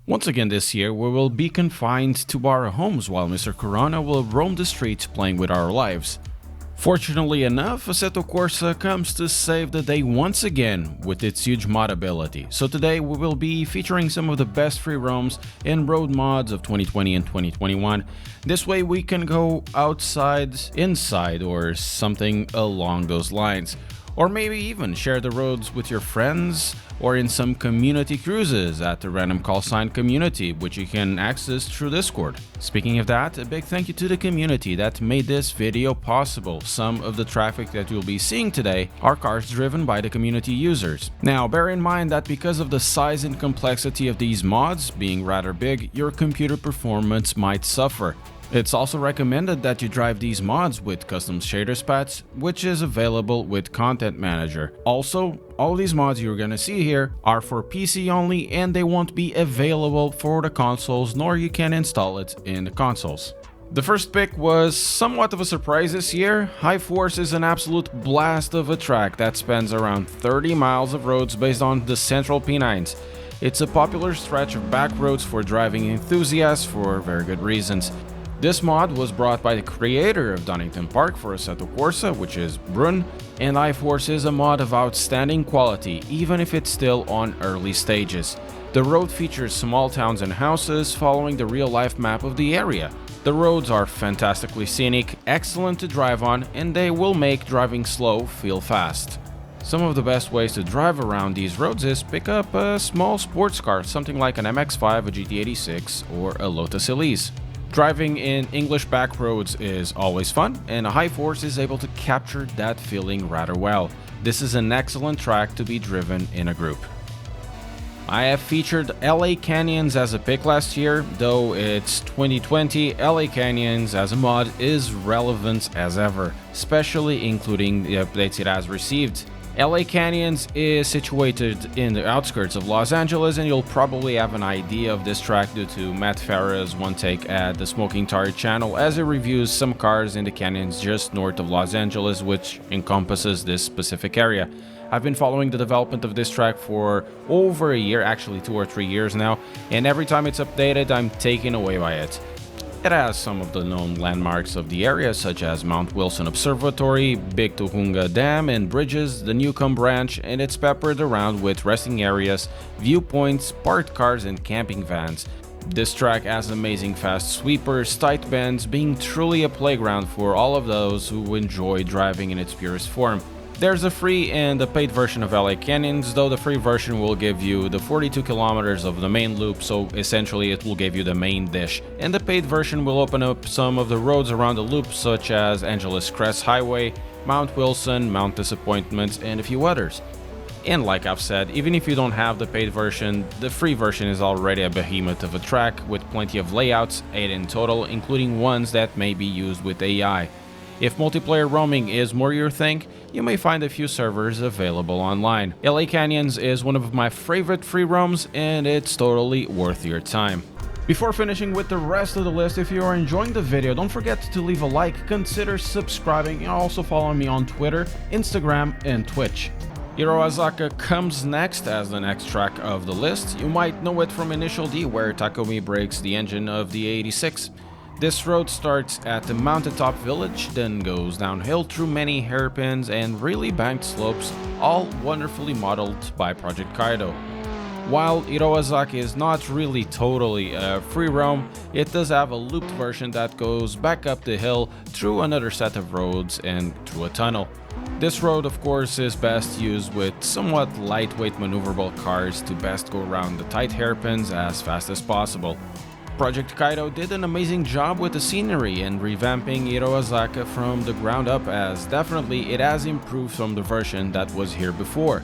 Once again this year, we will be confined to our homes while Mr. Corona will roam the streets playing with our lives. Fortunately enough, Assetto Corsa comes to save the day once again with its huge mod ability. So today we will be featuring some of the best free roams and road mods of 2020 and 2021. This way we can go outside, inside, or something along those lines. Or maybe even share the roads with your friends or in some community cruises at the Random Call Sign community, which you can access through Discord. Speaking of that, a big thank you to the community that made this video possible. Some of the traffic that you'll be seeing today are cars driven by the community users. Now, bear in mind that because of the size and complexity of these mods being rather big, your computer performance might suffer. It's also recommended that you drive these mods with custom shaders patch, which is available with Content Manager. Also, all these mods you're gonna see here are for PC only and they won't be available for the consoles, nor you can install it in the consoles. The first pick was somewhat of a surprise this year. High Force is an absolute blast of a track that spans around 30 miles of roads based on the central P9s. It's a popular stretch of back roads for driving enthusiasts for very good reasons. This mod was brought by the creator of Donington Park for Assetto Corsa, which is Brun, and iForce is a mod of outstanding quality, even if it's still on early stages. The road features small towns and houses following the real-life map of the area. The roads are fantastically scenic, excellent to drive on, and they will make driving slow feel fast. Some of the best ways to drive around these roads is pick up a small sports car, something like an MX-5, a GT86, or a Lotus Elise. Driving in English back roads is always fun, and a High Force is able to capture that feeling rather well. This is an excellent track to be driven in a group. I have featured LA Canyons as a pick last year, though it's 2020, LA Canyons as a mod is relevant as ever, especially including the updates it has received. LA Canyons is situated in the outskirts of Los Angeles, and you'll probably have an idea of this track due to Matt Farah's one take at the Smoking Tire channel as it reviews some cars in the canyons just north of Los Angeles, which encompasses this specific area. I've been following the development of this track for over a year, actually 2 or 3 years now, and every time it's updated I'm taken away by it. It has some of the known landmarks of the area, such as Mount Wilson Observatory, Big Tuhunga Dam and bridges, the Newcomb Branch, and it's peppered around with resting areas, viewpoints, parked cars and camping vans. This track has amazing fast sweepers, tight bends, being truly a playground for all of those who enjoy driving in its purest form. There's a free and a paid version of LA Canyons, though the free version will give you the 42 kilometers of the main loop, so essentially it will give you the main dish. And the paid version will open up some of the roads around the loop, such as Angeles Crest Highway, Mount Wilson, Mount Disappointment, and a few others. And like I've said, even if you don't have the paid version, the free version is already a behemoth of a track with plenty of layouts, 8 in total, including ones that may be used with AI. If multiplayer roaming is more your thing, you may find a few servers available online. LA Canyons is one of my favorite free roams and it's totally worth your time. Before finishing with the rest of the list, if you are enjoying the video, don't forget to leave a like, consider subscribing, and also follow me on Twitter, Instagram, and Twitch. Azaka comes next as the next track of the list. You might know it from Initial D, where Takumi breaks the engine of the 86. This road starts at the mountaintop village, then goes downhill through many hairpins and really banked slopes, all wonderfully modeled by Project Kaido. While Azaka is not really totally a free roam, it does have a looped version that goes back up the hill through another set of roads and through a tunnel. This road, of course, is best used with somewhat lightweight maneuverable cars to best go around the tight hairpins as fast as possible. Project Kaido did an amazing job with the scenery and revamping Azaka from the ground up, as definitely it has improved from the version that was here before.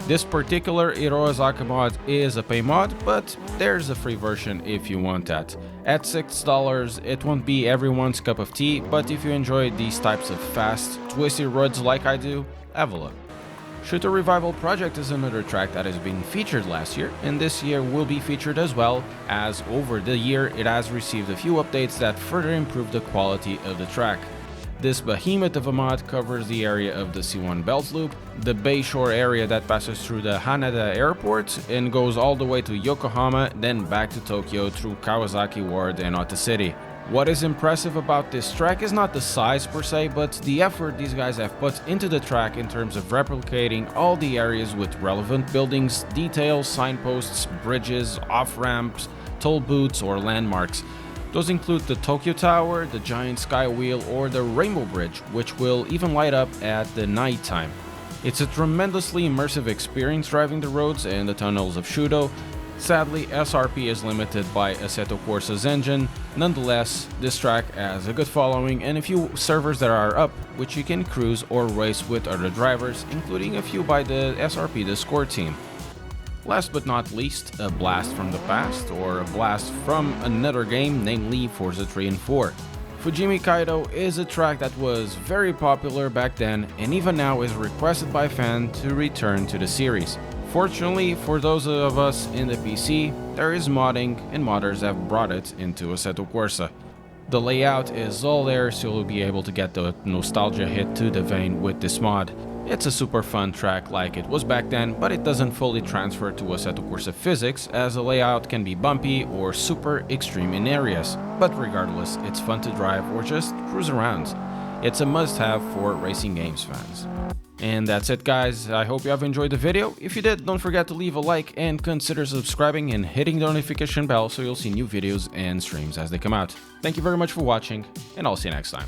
This particular Azaka mod is a pay mod, but there's a free version if you want that. At $6, it won't be everyone's cup of tea, but if you enjoy these types of fast, twisty roads like I do, have a look. Shooter Revival Project is another track that has been featured last year, and this year will be featured as well, as over the year it has received a few updates that further improve the quality of the track. This behemoth of a mod covers the area of the C1 Belt Loop, the Bayshore area that passes through the Haneda Airport and goes all the way to Yokohama, then back to Tokyo through Kawasaki Ward and Ota City. What is impressive about this track is not the size per se, but the effort these guys have put into the track in terms of replicating all the areas with relevant buildings, details, signposts, bridges, off-ramps, toll booths or landmarks. Those include the Tokyo Tower, the giant sky wheel, or the Rainbow Bridge, which will even light up at the night time. It's a tremendously immersive experience driving the roads and the tunnels of Shudo. Sadly, SRP is limited by Assetto Corsa's engine. Nonetheless, this track has a good following and a few servers that are up, which you can cruise or race with other drivers, including a few by the SRP Discord team. Last but not least, a blast from the past, or a blast from another game, namely Forza 3 and 4. Fujimi Kaido is a track that was very popular back then and even now is requested by fans to return to the series. Fortunately, for those of us in the PC, there is modding and modders have brought it into Assetto Corsa. The layout is all there, so you'll be able to get the nostalgia hit to the vein with this mod. It's a super fun track like it was back then, but it doesn't fully transfer to Assetto Corsa physics, as the layout can be bumpy or super extreme in areas. But regardless, it's fun to drive or just cruise around. It's a must-have for racing games fans. And that's it guys, I hope you have enjoyed the video. If you did, don't forget to leave a like and consider subscribing and hitting the notification bell so you'll see new videos and streams as they come out. Thank you very much for watching, and I'll see you next time.